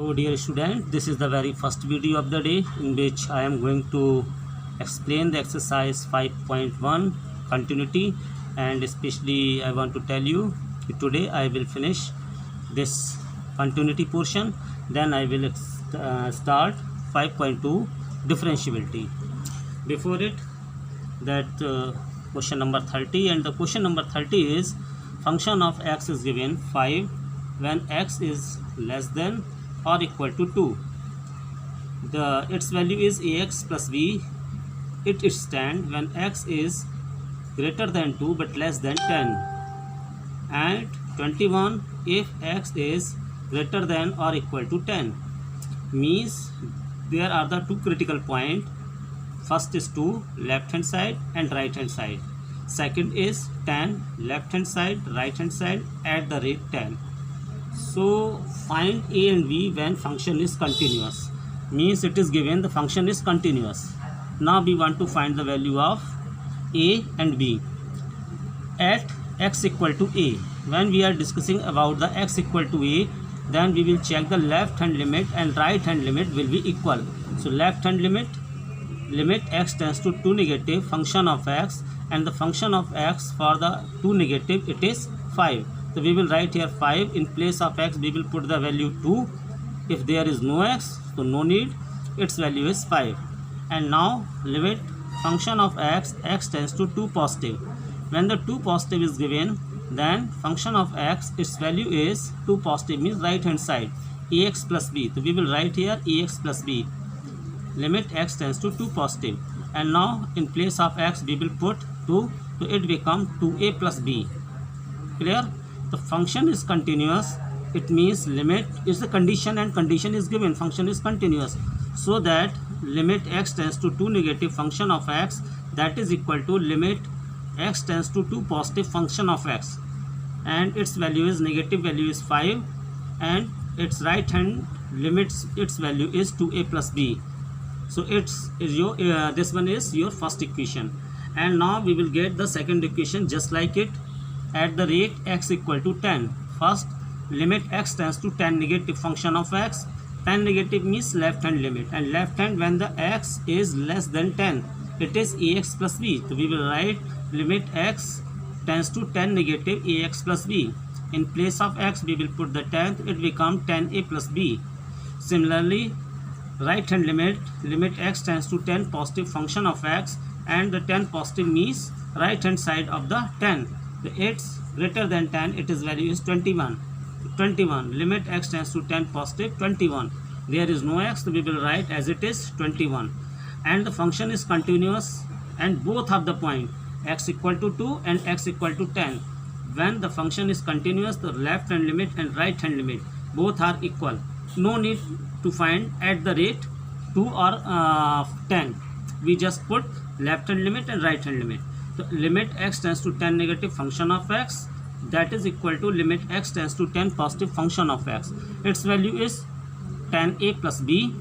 So dear student, this is the very first video of the day in which I am going to explain the exercise 5.1 continuity, and especially I want to tell you today I will finish this continuity portion, then I will start 5.2 differentiability. Before it, that question number 30, and the question number 30 is function of x is given 5 when x is less than or equal to 2. Its value is ax plus b. It stands when x is greater than 2 but less than 10. And 21 if x is greater than or equal to 10. Means there are the two critical points. First is 2 left hand side and right hand side. Second is 10 left hand side, right hand side at the rate 10. So find a and b when function is continuous. Means it is given the function is continuous. Now we want to find the value of a and b at x equal to a. When we are discussing about the x equal to a, then we will check the left hand limit and right hand limit will be equal. So left hand limit x tends to 2 negative function of x, and the function of x for the 2 negative it is 5. So we will write here 5. In place of x we will put the value 2. If there is no x, so no need, its value is 5. And now limit function of x tends to 2 positive. When the 2 positive is given, then function of x, its value is 2 positive, means right hand side, ax plus b. So we will write here ax plus b. Limit x tends to 2 positive. And now in place of x we will put 2, so it becomes 2a plus b. Clear? The function is continuous. It means limit is the condition and condition is given, function is continuous. So that limit x tends to 2 negative function of x, that is equal to limit x tends to 2 positive function of x, and its value is negative value is 5, and its right hand limits its value is 2a plus b. So it's is your this one is your first equation. And now we will get the second equation just like it. At the rate x equal to 10, first limit x tends to 10 negative function of x. 10 negative means left hand limit, and left hand when the x is less than 10, it is ax plus b. So we will write limit x tends to 10 negative ax plus b. In place of x we will put the 10th, it becomes 10a plus b. Similarly, right hand limit x tends to 10 positive function of x, and the 10 positive means right hand side of the 10. It's greater than 10, its value is 21. Limit x tends to 10 positive 21. There is no x, so we will write as it is 21. And the function is continuous, and both have the point x equal to 2 and x equal to 10. When the function is continuous, the left hand limit and right hand limit both are equal. No need to find at the rate 2 or 10. We just put left hand limit and right hand limit. So limit x tends to 10 negative function of x, that is equal to limit x tends to 10 positive function of x. Its value is 10a plus b,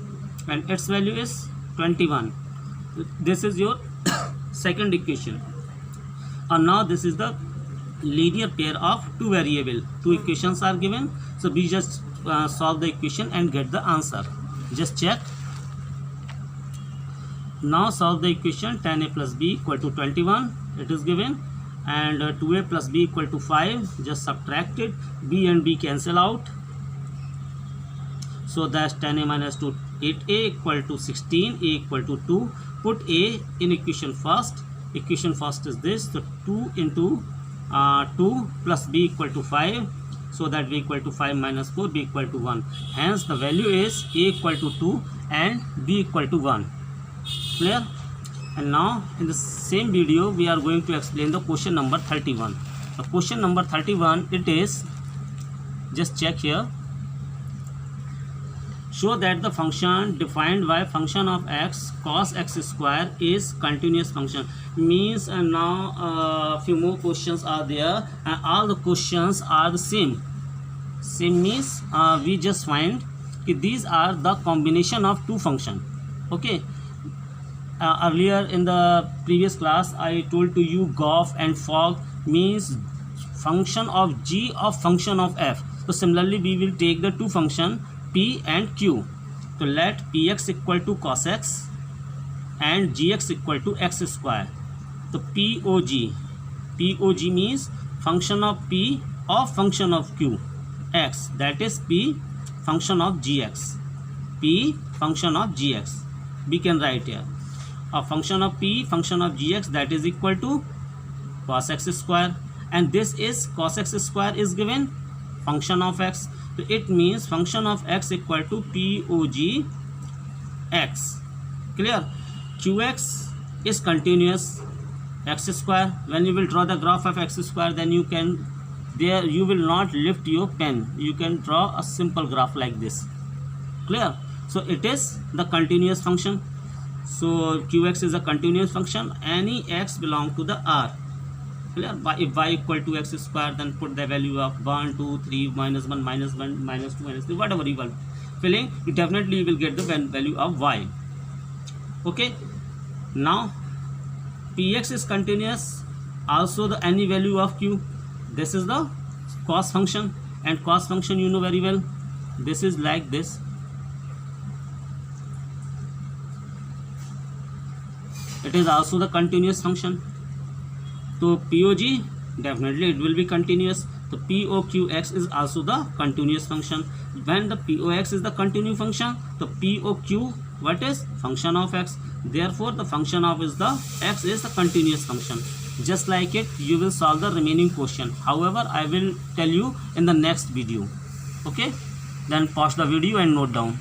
and its value is 21. This is your second equation. And now this is the linear pair of two variable. Two equations are given, so we just solve the equation and get the answer. Just check. Now solve the equation. 10a plus b equal to 21, it is given, and 2a plus b equal to 5. Just subtract it. B and b cancel out, so that's 10a minus 2, 8a equal to 16, a equal to 2. Put a in equation first. Equation first is this, so 2 into 2 plus b equal to 5, so that b equal to 5 minus 4, b equal to 1. Hence the value is a equal to 2 and b equal to 1. Clear? And now in the same video we are going to explain the question number 31. The question number 31, it is, just check here. Show that the function defined by function of x cos x square is continuous function. Means now few more questions are there, and all the questions are the same. Same means we just find these are the combination of two functions. Okay. Earlier in the previous class I told to you GOF and FOG means function of g of function of f. So similarly we will take the two function P and Q. So let Px equal to cos x and Gx equal to x square. So POG means function of P of function of Q, x, that is P function of Gx. P function of Gx. We can write here a function of P function of Gx, that is equal to cos x square, and this is cos x square is given function of x. So it means function of x equal to POG x. Clear? Qx is continuous x square. When you will draw the graph of x square, then you can, there you will not lift your pen, you can draw a simple graph like this. Clear? So it is the continuous function. So Qx is a continuous function. Any x belong to the R. Clear? If y equal to x square, then put the value of 1, 2, 3, minus 1, minus 1, minus 2, minus 3, whatever you want filling, you definitely will get the value of y. Okay. Now Px is continuous, also the any value of Q. This is the cos function, and cos function you know very well, this is like this. It is also the continuous function. So POG, definitely it will be continuous. So POQX is also the continuous function. When the POX is the continuous function, the POQ, what is function of x? Therefore the function of is the x is the continuous function. Just like it, you will solve the remaining question. However, I will tell you in the next video. Okay, then pause the video and note down.